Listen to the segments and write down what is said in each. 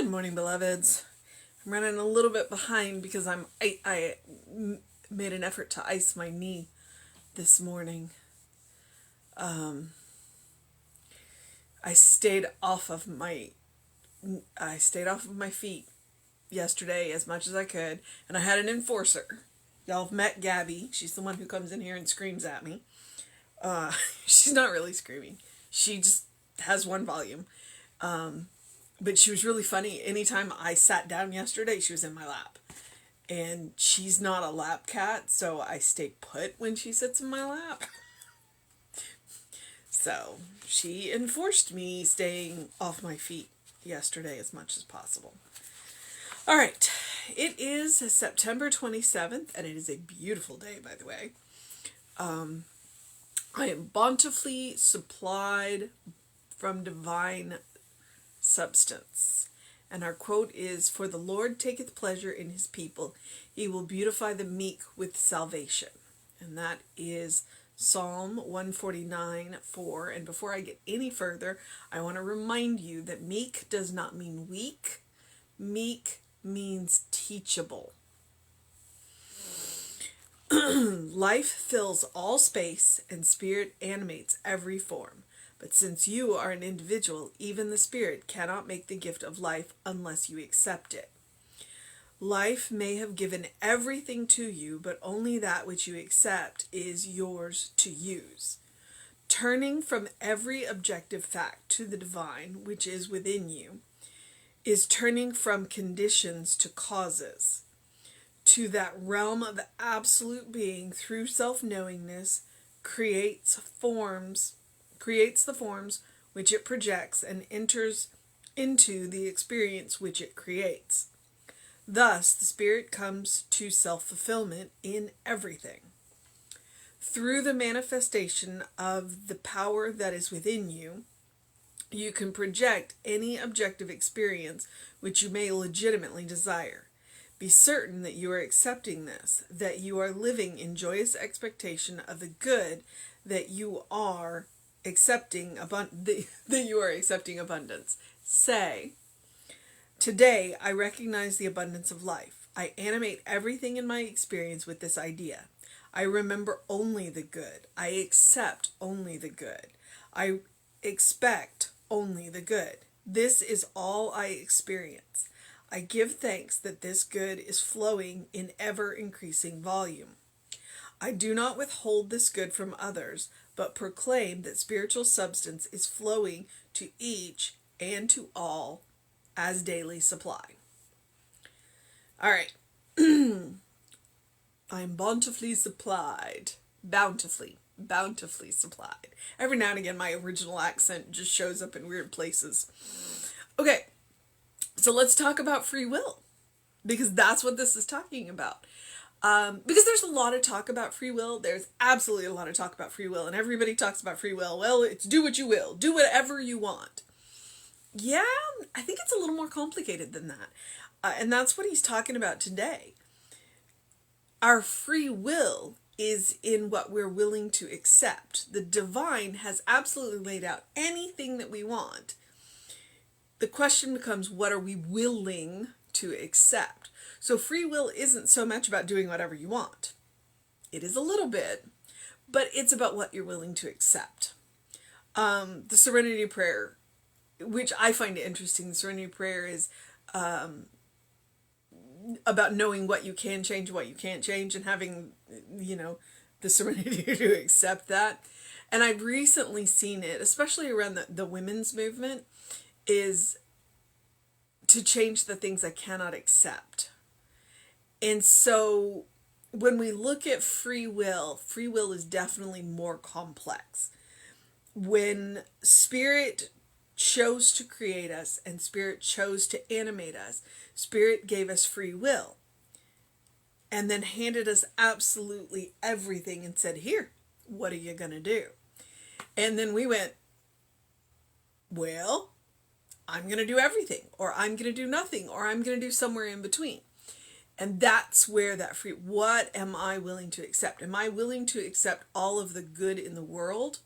Good morning, beloveds. I'm running a little bit behind because I made an effort to ice my knee this morning. I stayed off of my feet yesterday as much as I could, and I had an enforcer. Y'all have met Gabby. She's the one who comes in here and screams at me. She's not really screaming. She just has one volume. But she was really funny. Anytime I sat down yesterday, she was in my lap. And she's not a lap cat, so I stay put when she sits in my lap. So she enforced me staying off my feet yesterday as much as possible. All right. It is September 27th, and it is a beautiful day, by the way. I am bountifully supplied from divine substance. And our quote is, "For the Lord taketh pleasure in his people. He will beautify the meek with salvation." And that is Psalm 149:4. And before I get any further, I want to remind you that meek does not mean weak. Meek means teachable. Life fills all space and spirit animates every form. But since you are an individual, even the spirit cannot make the gift of life unless you accept it. Life may have given everything to you, but only that which you accept is yours to use. Turning from every objective fact to the divine, which is within you, is turning from conditions to causes, to that realm of absolute being through self-knowingness, creates the forms which it projects and enters into the experience which it creates. Thus, the spirit comes to self-fulfillment in everything. Through the manifestation of the power that is within you, you can project any objective experience which you may legitimately desire. Be certain that you are accepting this, that you are living in joyous expectation of the good that you are accepting abundance. Say, "Today I recognize the abundance of life. I animate everything in my experience with this idea. I remember only the good. I accept only the good. I expect only the good. This is all I experience. I give thanks that this good is flowing in ever-increasing volume. I do not withhold this good from others, but proclaim that spiritual substance is flowing to each and to all as daily supply." All right. I'm bountifully supplied. Bountifully supplied. Every now and again, my original accent just shows up in weird places. Okay. So let's talk about free will, because that's what this is talking about. Because there's a lot of talk about free will. There's absolutely a lot of talk about free will, and everybody talks about free will. Well, it's do what you will. Do whatever you want. Yeah, I think it's a little more complicated than that. And that's what he's talking about today. Our free will is in what we're willing to accept. The divine has absolutely laid out anything that we want. The question becomes, what are we willing to accept? So free will isn't so much about doing whatever you want. It is a little bit, but it's about what you're willing to accept. The Serenity Prayer, which I find interesting, the Serenity Prayer is about knowing what you can change, what you can't change, and having, the serenity to accept that. And I've recently seen it, especially around the women's movement, is to change the things I cannot accept. And so when we look at free will is definitely more complex. When Spirit chose to create us and Spirit chose to animate us, Spirit gave us free will and then handed us absolutely everything and said, "Here, what are you going to do?" And then we went, "Well, I'm going to do everything, or I'm going to do nothing, or I'm going to do somewhere in between." And that's where that free, what am I willing to accept? Am I willing to accept all of the good in the world?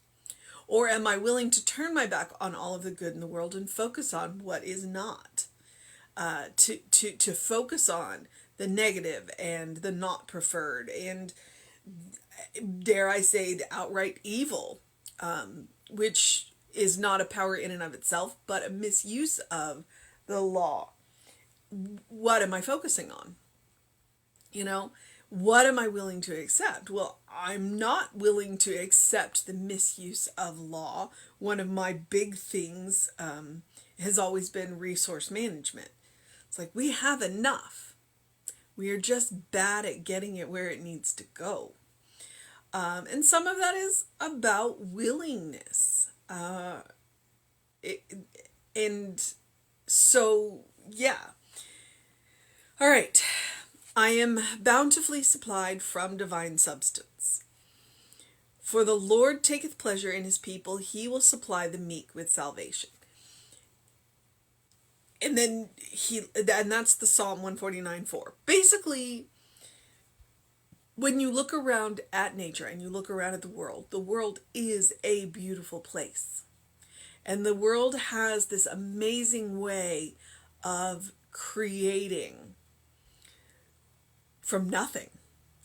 Or am I willing to turn my back on all of the good in the world and focus on what is not? to focus on the negative and the not preferred, and dare I say the outright evil, which is not a power in and of itself, but a misuse of the law. What am I focusing on? You know, what am I willing to accept? Well, I'm not willing to accept the misuse of law. One of my big things has always been resource management. It's like we have enough. We are just bad at getting it where it needs to go. And some of that is about willingness. And so, yeah. All right. I am bountifully supplied from divine substance. For the Lord taketh pleasure in his people. He will supply the meek with salvation. And then and that's the Psalm 149:4. Basically, when you look around at nature and you look around at the world is a beautiful place. And the world has this amazing way of creating from nothing.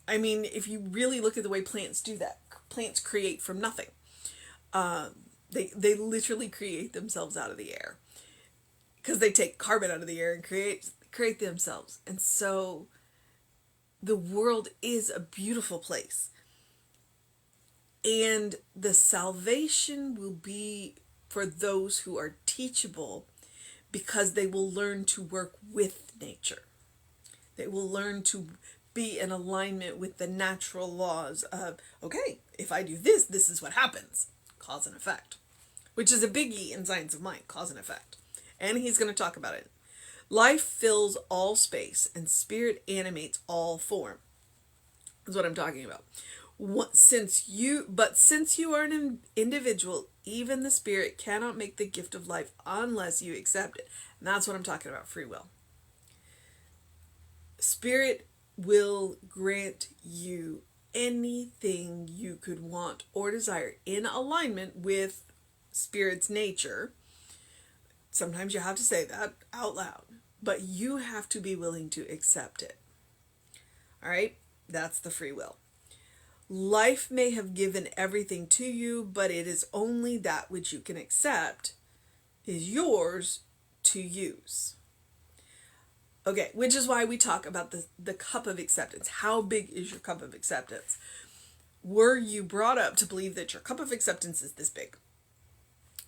I mean, if you really look at the way plants do that, plants create from nothing. They literally create themselves out of the air, because they take carbon out of the air and create themselves. And so the world is a beautiful place. And the salvation will be for those who are teachable, because they will learn to work with nature. They will learn to be in alignment with the natural laws of, okay, if I do this, this is what happens. Cause and effect. Which is a biggie in science of mind, cause and effect. And he's going to talk about it. Life fills all space and spirit animates all form. That's what I'm talking about. Since you are an individual, even the spirit cannot make the gift of life unless you accept it. And that's what I'm talking about, free will. Spirit will grant you anything you could want or desire in alignment with spirit's nature. Sometimes you have to say that out loud, but you have to be willing to accept it. All right? That's the free will. Life may have given everything to you, but it is only that which you can accept is yours to use. Okay, which is why we talk about the cup of acceptance. How big is your cup of acceptance? Were you brought up to believe that your cup of acceptance is this big?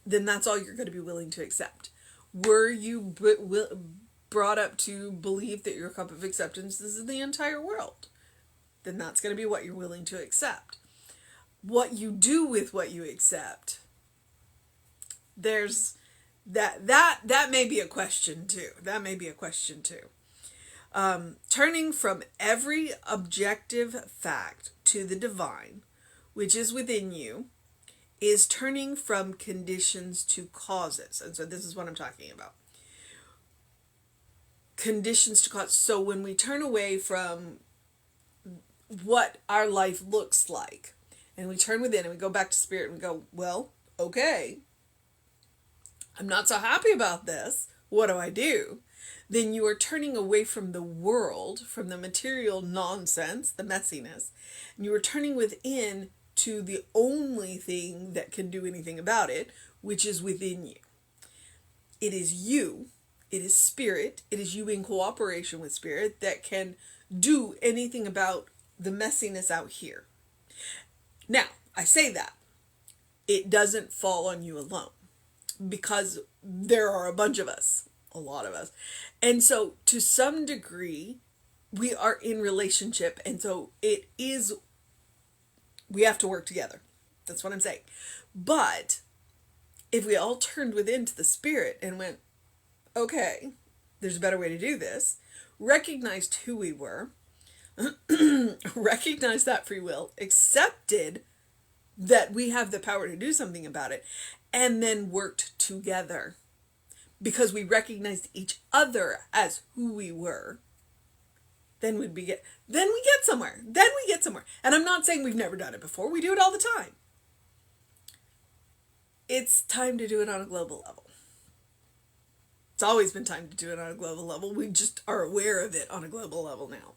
Then that's all you're going to be willing to accept. Were you brought up to believe that your cup of acceptance is the entire world? Then that's going to be what you're willing to accept. What you do with what you accept, there's that may be a question too. That may be a question too. Turning from every objective fact to the divine, which is within you, is turning from conditions to causes. And so this is what I'm talking about. Conditions to cause. So when we turn away from what our life looks like, and we turn within and we go back to spirit and we go, well, okay, I'm not so happy about this. What do I do? Then you are turning away from the world, from the material nonsense, the messiness, and you are turning within to the only thing that can do anything about it, which is within you. It is you, it is spirit, it is you in cooperation with spirit that can do anything about the messiness out here. Now, I say that. It doesn't fall on you alone, because there are a bunch of us, a lot of us. And so to some degree, we are in relationship. And so we have to work together. That's what I'm saying. But if we all turned within to the spirit and went, okay, there's a better way to do this, recognized who we were, recognized that free will, accepted that we have the power to do something about it, and then worked together because we recognized each other as who we were, then we get somewhere. And I'm not saying we've never done it before. We do it all the time. It's time to do it on a global level. It's always been time to do it on a global level. We just are aware of it on a global level now.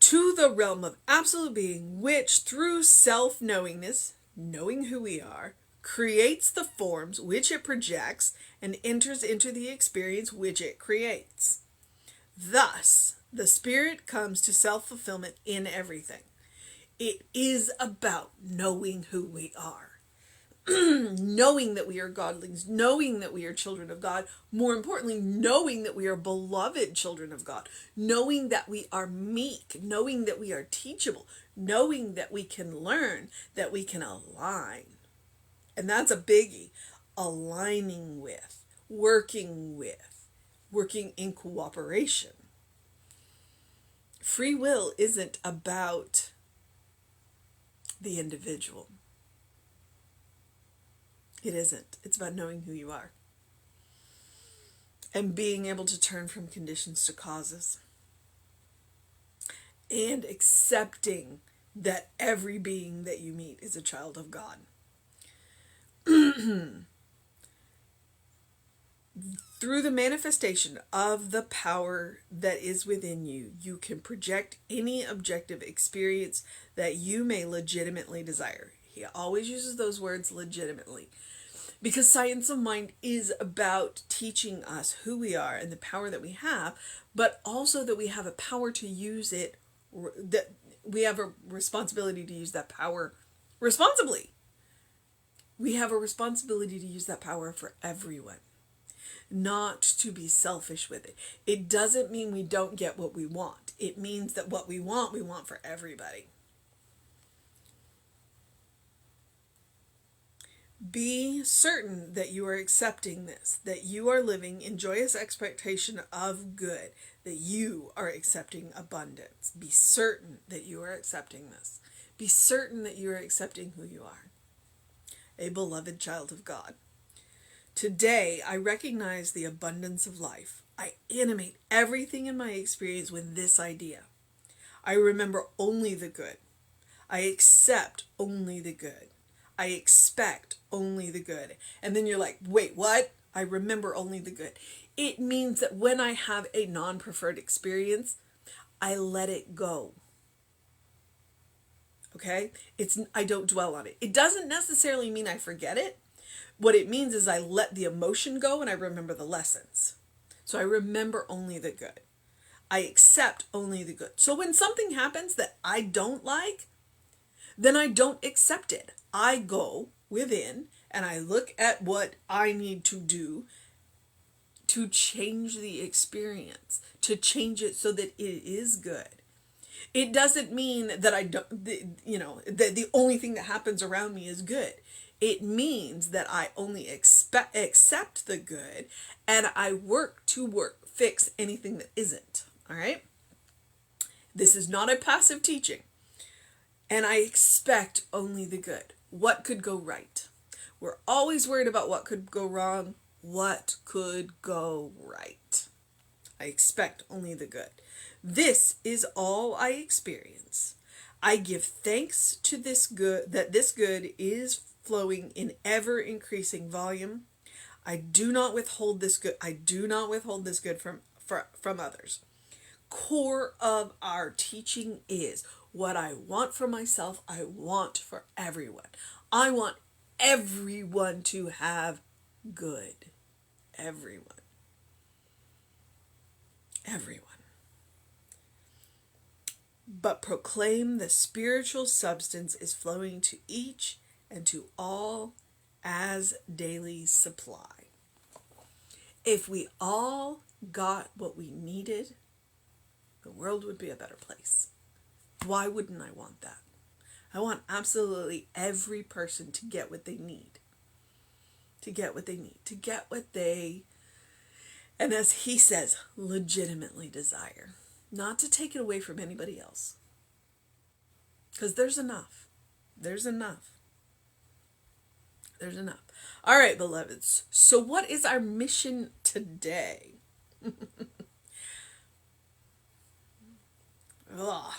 To the realm of absolute being, which through self-knowingness, knowing who we are, creates the forms which it projects and enters into the experience which it creates. Thus, the Spirit comes to self-fulfillment in everything. It is about knowing who we are. Knowing that we are godlings, knowing that we are children of God, more importantly, knowing that we are beloved children of God, knowing that we are meek, knowing that we are teachable, knowing that we can learn, that we can align. And that's a biggie. Aligning with, working in cooperation. Free will isn't about the individual. It isn't. It's about knowing who you are and being able to turn from conditions to causes and accepting that every being that you meet is a child of God. Through the manifestation of the power that is within you, you can project any objective experience that you may legitimately desire. He always uses those words, legitimately. Because Science of Mind is about teaching us who we are and the power that we have, but also that we have a power to use it, that we have a responsibility to use that power responsibly. We have a responsibility to use that power for everyone, not to be selfish with it. It doesn't mean we don't get what we want. It means that what we want for everybody. Be certain that you are accepting this, that you are living in joyous expectation of good, that you are accepting abundance. Be certain that you are accepting this. Be certain that you are accepting who you are, a beloved child of God. Today, I recognize the abundance of life. I animate everything in my experience with this idea. I remember only the good. I accept only the good. I expect only the good. And then you're like, wait, what? I remember only the good. It means that when I have a non-preferred experience, I let it go. Okay? I don't dwell on it. It doesn't necessarily mean I forget it. What it means is I let the emotion go and I remember the lessons. So I remember only the good. I accept only the good. So when something happens that I don't like, then I don't accept it. I go within and I look at what I need to do to change the experience, to change it so that it is good. It doesn't mean that that the only thing that happens around me is good. It means that I only accept the good and I fix anything that isn't. All right? This is not a passive teaching. And I expect only the good. What could go right? We're always worried about what could go wrong. What could go right? I expect only the good. This is all I experience. I give thanks to this good, that this good is flowing in ever increasing volume. I do not withhold this good. I do not withhold this good from others. Core of our teaching is what I want for myself, I want for everyone. I want everyone to have good. Everyone. Everyone. But proclaim the spiritual substance is flowing to each and to all as daily supply. If we all got what we needed, the world would be a better place. Why wouldn't I want that? I want absolutely every person to get what they need. To get what they need. To get what they, and as he says, legitimately desire. Not to take it away from anybody else. Because there's enough. There's enough. There's enough. All right, beloveds. So what is our mission today? Ugh.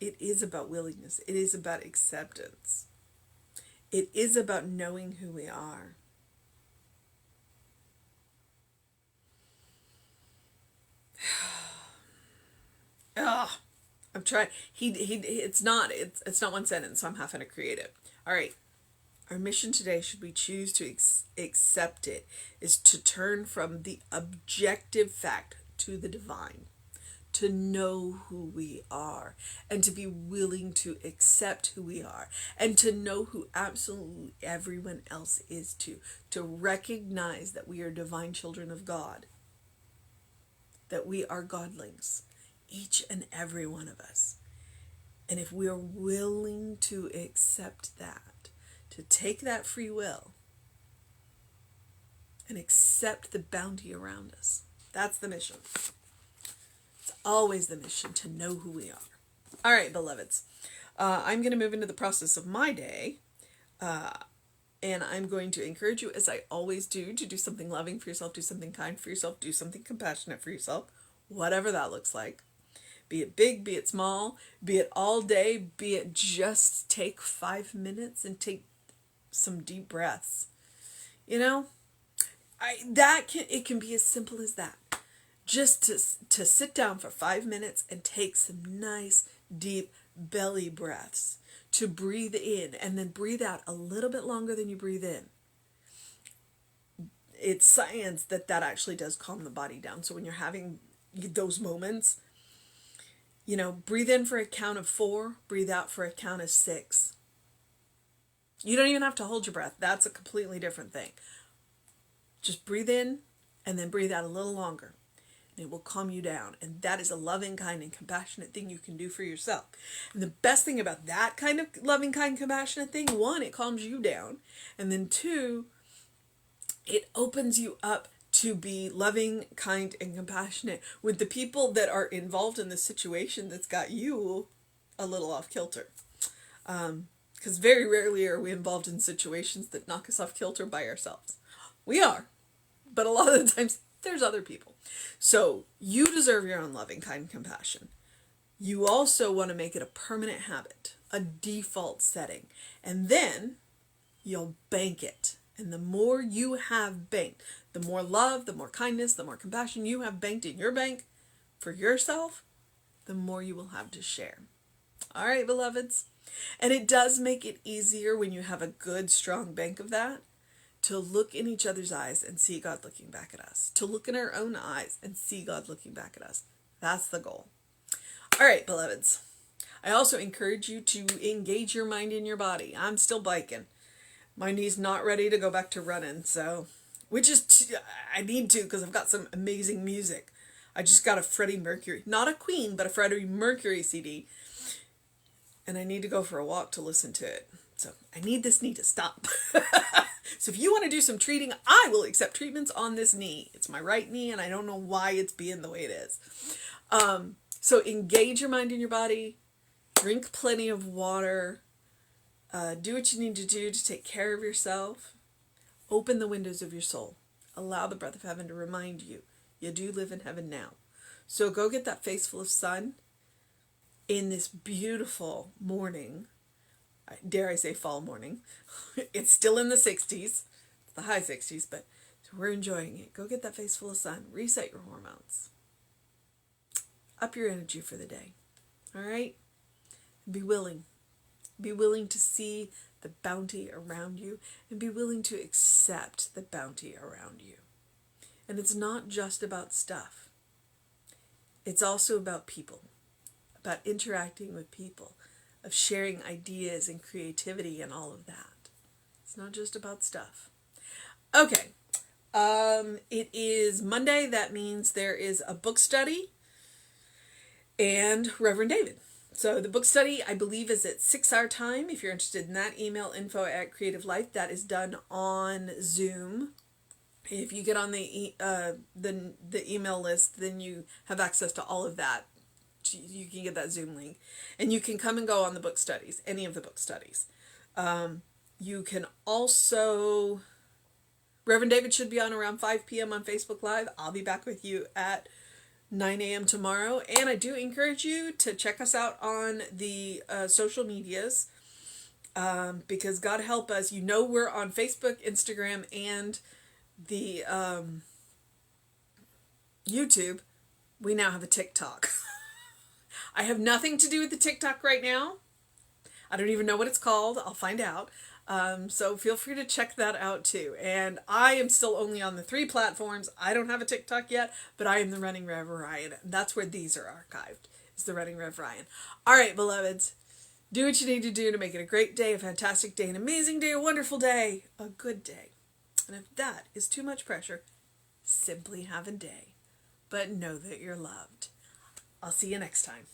It is about willingness. It is about acceptance. It is about knowing who we are. Ugh. I'm trying. It's not one sentence, so I'm having to create it. All right. Our mission today, should we choose to accept it, is to turn from the objective fact to the divine, to know who we are, and to be willing to accept who we are, and to know who absolutely everyone else is too, to recognize that we are divine children of God, that we are godlings, each and every one of us. And if we are willing to accept that, to take that free will and accept the bounty around us, that's the mission. It's always the mission, to know who we are. All right, beloveds. I'm going to move into the process of my day. And I'm going to encourage you, as I always do, to do something loving for yourself, do something kind for yourself, do something compassionate for yourself, whatever that looks like. Be it big, be it small, be it all day, be it just take 5 minutes and take some deep breaths. You know, it can be as simple as that. Just to sit down for 5 minutes and take some nice deep belly breaths, to breathe in and then breathe out a little bit longer than you breathe in. It's science that actually does calm the body down. So when you're having those moments, you know, breathe in for a count of 4, breathe out for a count of 6. You don't even have to hold your breath. That's a completely different thing. Just breathe in and then breathe out a little longer. And it will calm you down. And that is a loving, kind, and compassionate thing you can do for yourself. And the best thing about that kind of loving, kind, compassionate thing, 1, it calms you down. And then 2, it opens you up to be loving, kind, and compassionate with the people that are involved in the situation that's got you a little off kilter. Because very rarely are we involved in situations that knock us off kilter by ourselves. We are, but a lot of the times there's other people. So you deserve your own loving, kind, compassion. You also want to make it a permanent habit, a default setting, and then you'll bank it. And the more you have banked, the more love, the more kindness, the more compassion you have banked in your bank for yourself, the more you will have to share. All right, beloveds. And it does make it easier when you have a good, strong bank of that, to look in each other's eyes and see God looking back at us. To look in our own eyes and see God looking back at us. That's the goal. All right, beloveds. I also encourage you to engage your mind and your body. I'm still biking. My knee's not ready to go back to running, so, I need to, because I've got some amazing music. I just got a Freddie Mercury, not a Queen, but a Freddie Mercury CD, and I need to go for a walk to listen to it. So I need this knee to stop. So if you want to do some treating, I will accept treatments on this knee. It's my right knee, and I don't know why it's being the way it is. So engage your mind and your body. Drink plenty of water. Do what you need to do to take care of yourself. Open the windows of your soul. Allow the breath of heaven to remind you, you do live in heaven now. So go get that face full of sun in this beautiful morning. Dare I say fall morning. It's still in the 60s. It's the high 60s, but we're enjoying it. Go get that face full of sun. Reset your hormones. Up your energy for the day. All right? Be willing. Be willing to see the bounty around you, and be willing to accept the bounty around you. And it's not just about stuff. It's also about people, about interacting with people, of sharing ideas and creativity and all of that. It's not just about stuff. Okay. It is Monday. That means there is a book study and Reverend David. So the book study, I believe, is at 6 our time. If you're interested in that, email info@Creative Life. That is done on Zoom. If you get on the email list, then you have access to all of that. You can get that Zoom link. And you can come and go on the book studies, any of the book studies. You can also... Reverend David should be on around 5 p.m. on Facebook Live. I'll be back with you at 9 a.m. tomorrow. And I do encourage you to check us out on the social medias. Because God help us, we're on Facebook, Instagram, and the YouTube. We now have a TikTok. I have nothing to do with the TikTok right now. I don't even know what it's called. I'll find out. So feel free to check that out too. And I am still only on the 3 platforms. I don't have a TikTok yet, but I am the Running Rev Ryan. That's where these are archived. It's the Running Rev Ryan. All right, beloveds. Do what you need to do to make it a great day, a fantastic day, an amazing day, a wonderful day, a good day. And if that is too much pressure, simply have a day. But know that you're loved. I'll see you next time.